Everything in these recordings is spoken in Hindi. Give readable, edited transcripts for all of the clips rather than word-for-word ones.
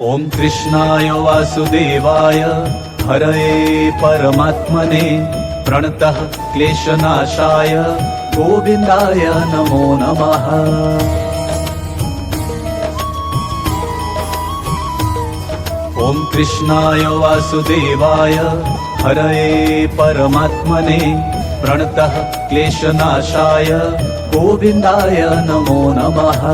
ओम कृष्णाय वासुदेवाय हरये परमात्मने प्रणतः क्लेशनाशाय गोविन्दाय नमो नमः। ओम कृष्णाय वासुदेवाय हरये परमात्मने प्रणतः क्लेशनाशाय गोविन्दाय नमो नमः।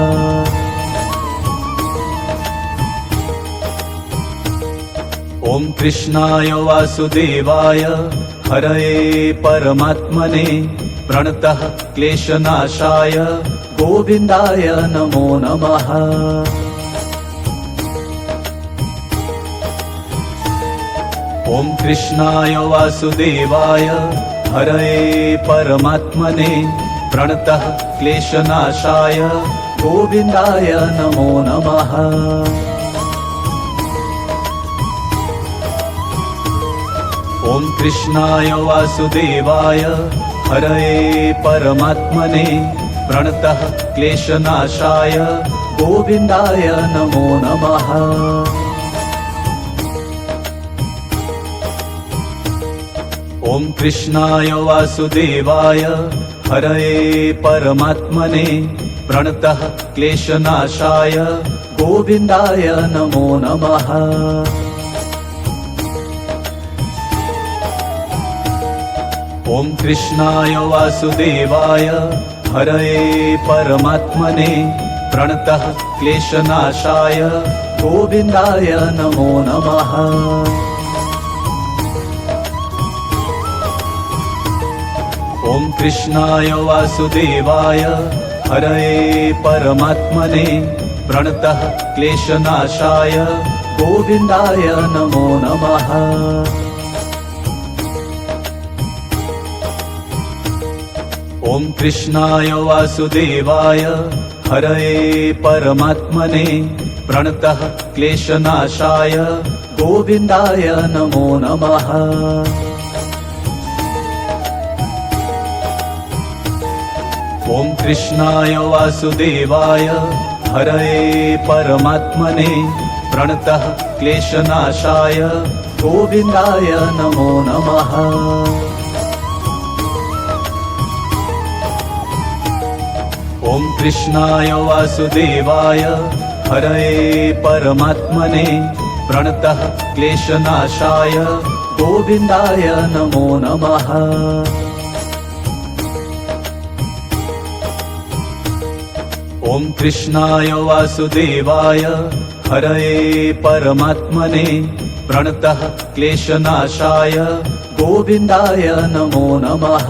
ओम कृष्णाय वासुदेवाय हरये परमात्मने प्रणतः क्लेशनाशाय गोविन्दाय नमो नमः। ओम कृष्णाय वासुदेवाय हरये परमात्मने प्रणतः क्लेशनाशाय गोविन्दाय नमो नमः। ओम कृष्णाय वासुदेवाय हरये परमात्मने प्रणतः क्लेशनाशाय गोविन्दाय नमो नमः। ओम कृष्णाय वासुदेवाय हरये परमात्मने प्रणतः क्लेशनाशाय गोविन्दाय नमो नमः। ओम कृष्णाय वासुदेवाय हरये परमात्मने प्रणतः क्लेशनाशाय गोविन्दाय नमो नमः। ओम कृष्णाय वासुदेवाय हरये परमात्मने प्रणतः क्लेशनाशाय गोविन्दाय नमो नमः। ओम कृष्णाय वासुदेवाय हरये परमात्मने प्रणतः क्लेशनाशाय गोविन्दाय नमो नमः। ओम कृष्णाय वासुदेवाय हरये परमात्मने प्रणतः क्लेशनाशाय गोविन्दाय नमो नमः। ओम कृष्णाय वासुदेवाय हरये परमात्मने प्रणतः क्लेशनाशाय गोविन्दाय नमो नमः। ओम कृष्णाय वासुदेवाय हरये परमात्मने प्रणतः क्लेशनाशाय गोविन्दाय नमो नमः।